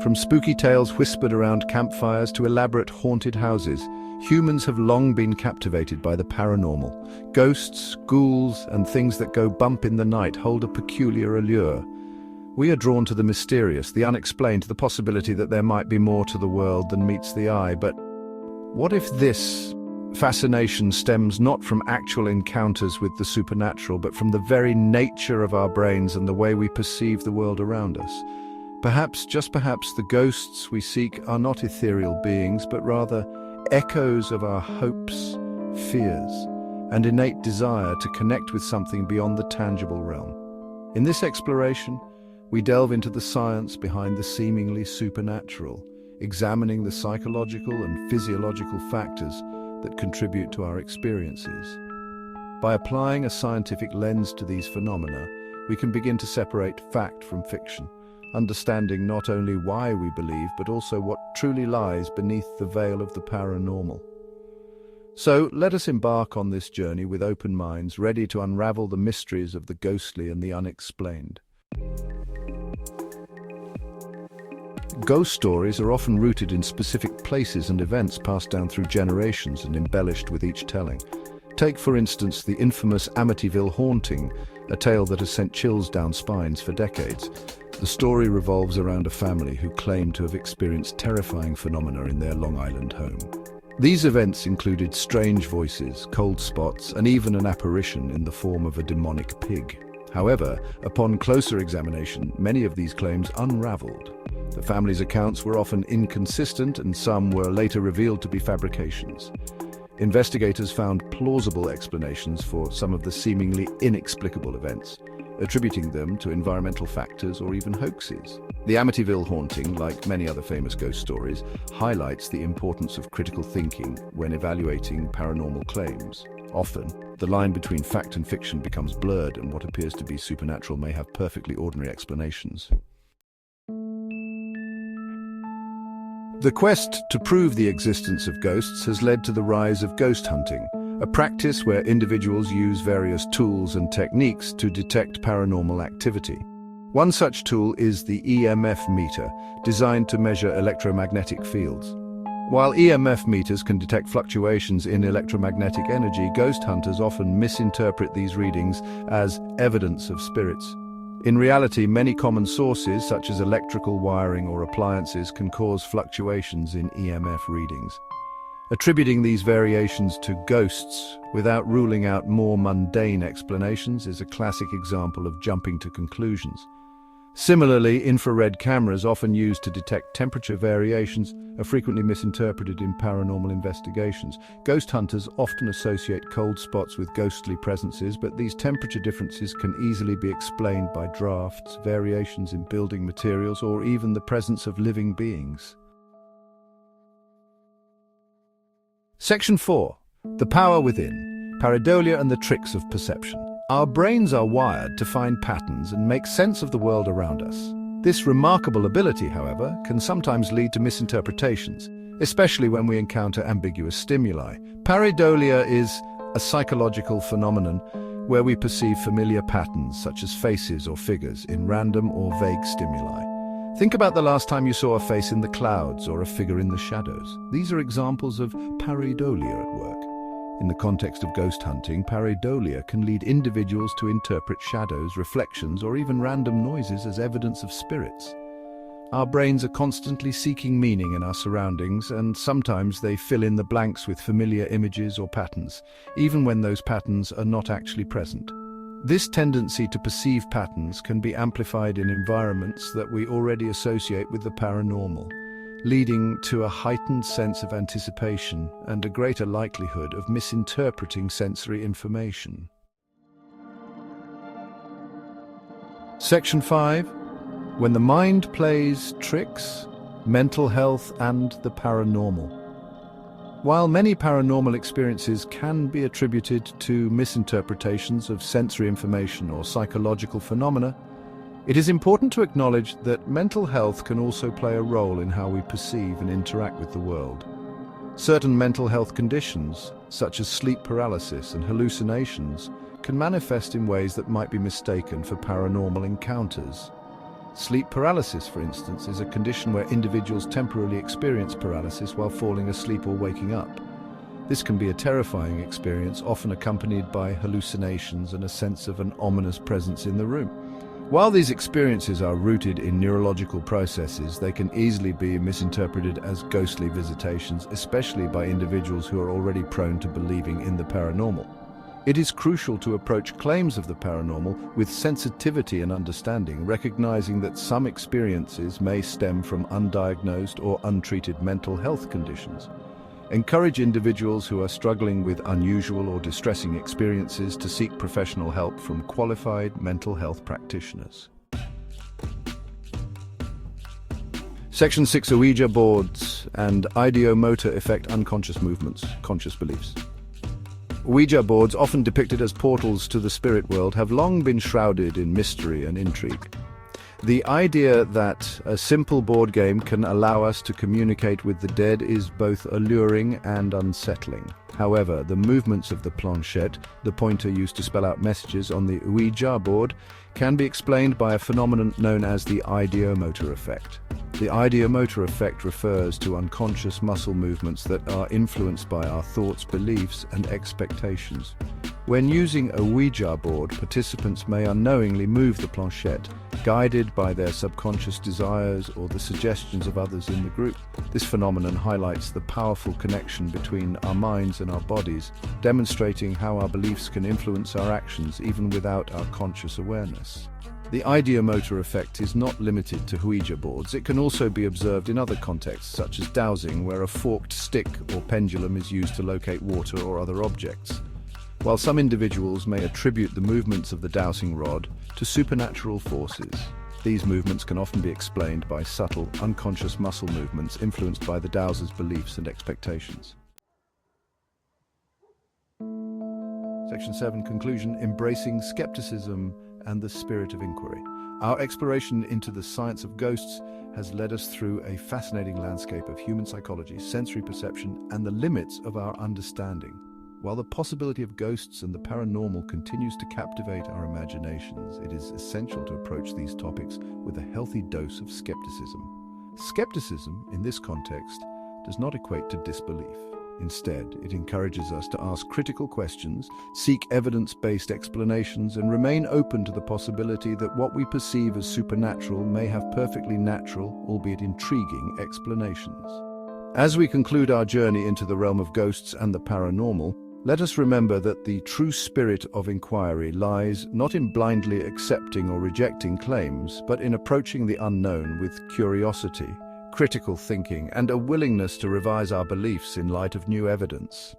From spooky tales whispered around campfires to elaborate haunted houses, humans have long been captivated by the paranormal. Ghosts, ghouls, and things that go bump in the night hold a peculiar allure. We are drawn to the mysterious, the unexplained, to the possibility that there might be more to the world than meets the eye. But what if this fascination stems not from actual encounters with the supernatural, but from the very nature of our brains and the way we perceive the world around us? Perhaps, just perhaps, the ghosts we seek are not ethereal beings, but rather echoes of our hopes, fears, and innate desire to connect with something beyond the tangible realm. In this exploration, we delve into the science behind the seemingly supernatural, examining the psychological and physiological factors that contribute to our experiences. By applying a scientific lens to these phenomena, we can begin to separate fact from fiction, understanding not only why we believe, but also what truly lies beneath the veil of the paranormal. So let us embark on this journey with open minds, ready to unravel the mysteries of the ghostly and the unexplained. Ghost stories are often rooted in specific places and events passed down through generations and embellished with each telling. Take, for instance, the infamous Amityville haunting, a tale that has sent chills down spines for decades. The story revolves around a family who claim to have experienced terrifying phenomena in their Long Island home. These events included strange voices, cold spots, and even an apparition in the form of a demonic pig. However, upon closer examination, many of these claims unraveled. The family's accounts were often inconsistent, and some were later revealed to be fabrications. Investigators found plausible explanations for some of the seemingly inexplicable events, attributing them to environmental factors or even hoaxes. The Amityville haunting, like many other famous ghost stories, highlights the importance of critical thinking when evaluating paranormal claims. Often, the line between fact and fiction becomes blurred, and what appears to be supernatural may have perfectly ordinary explanations. The quest to prove the existence of ghosts has led to the rise of ghost hunting, a practice where individuals use various tools and techniques to detect paranormal activity. One such tool is the EMF meter, designed to measure electromagnetic fields. While EMF meters can detect fluctuations in electromagnetic energy, ghost hunters often misinterpret these readings as evidence of spirits. In reality, many common sources, such as electrical wiring or appliances, can cause fluctuations in EMF readings. Attributing these variations to ghosts without ruling out more mundane explanations is a classic example of jumping to conclusions. Similarly, infrared cameras, often used to detect temperature variations, are frequently misinterpreted in paranormal investigations. Ghost hunters often associate cold spots with ghostly presences, but these temperature differences can easily be explained by drafts, variations in building materials, or even the presence of living beings. Section 4. The Power Within. Pareidolia and the Tricks of Perception. Our brains are wired to find patterns and make sense of the world around us. This remarkable ability, however, can sometimes lead to misinterpretations, especially when we encounter ambiguous stimuli. Pareidolia is a psychological phenomenon where we perceive familiar patterns, such as faces or figures, in random or vague stimuli. Think about the last time you saw a face in the clouds or a figure in the shadows. These are examples of pareidolia at work. In the context of ghost hunting, pareidolia can lead individuals to interpret shadows, reflections, or even random noises as evidence of spirits. Our brains are constantly seeking meaning in our surroundings, and sometimes they fill in the blanks with familiar images or patterns, even when those patterns are not actually present. This tendency to perceive patterns can be amplified in environments that we already associate with the paranormal, leading to a heightened sense of anticipation and a greater likelihood of misinterpreting sensory information. Section 5. When the mind plays tricks, mental health and the paranormal. While many paranormal experiences can be attributed to misinterpretations of sensory information or psychological phenomena, it is important to acknowledge that mental health can also play a role in how we perceive and interact with the world. Certain mental health conditions, such as sleep paralysis and hallucinations, can manifest in ways that might be mistaken for paranormal encounters. Sleep paralysis, for instance, is a condition where individuals temporarily experience paralysis while falling asleep or waking up. This can be a terrifying experience, often accompanied by hallucinations and a sense of an ominous presence in the room. While these experiences are rooted in neurological processes, they can easily be misinterpreted as ghostly visitations, especially by individuals who are already prone to believing in the paranormal. It is crucial to approach claims of the paranormal with sensitivity and understanding, recognizing that some experiences may stem from undiagnosed or untreated mental health conditions. Encourage individuals who are struggling with unusual or distressing experiences to seek professional help from qualified mental health practitioners. Section 6: Ouija boards and ideomotor effect unconscious movements, conscious beliefs. Ouija boards, often depicted as portals to the spirit world, have long been shrouded in mystery and intrigue. The idea that a simple board game can allow us to communicate with the dead is both alluring and unsettling. However, the movements of the planchette, the pointer used to spell out messages on the Ouija board, can be explained by a phenomenon known as the ideomotor effect. The ideomotor effect refers to unconscious muscle movements that are influenced by our thoughts, beliefs, and expectations. When using a Ouija board, participants may unknowingly move the planchette, guided by their subconscious desires or the suggestions of others in the group. This phenomenon highlights the powerful connection between our minds and our bodies, demonstrating how our beliefs can influence our actions even without our conscious awareness. The ideomotor effect is not limited to Ouija boards. It can also be observed in other contexts, such as dowsing, where a forked stick or pendulum is used to locate water or other objects. While some individuals may attribute the movements of the dowsing rod to supernatural forces, these movements can often be explained by subtle, unconscious muscle movements influenced by the dowser's beliefs and expectations. Section 7: Conclusion: Embracing skepticism and the spirit of inquiry. Our exploration into the science of ghosts has led us through a fascinating landscape of human psychology, sensory perception, and the limits of our understanding. While the possibility of ghosts and the paranormal continues to captivate our imaginations, it is essential to approach these topics with a healthy dose of skepticism. Skepticism, in this context, does not equate to disbelief. Instead, it encourages us to ask critical questions, seek evidence-based explanations, and remain open to the possibility that what we perceive as supernatural may have perfectly natural, albeit intriguing, explanations. As we conclude our journey into the realm of ghosts and the paranormal, let us remember that the true spirit of inquiry lies not in blindly accepting or rejecting claims, but in approaching the unknown with curiosity, critical thinking, and a willingness to revise our beliefs in light of new evidence.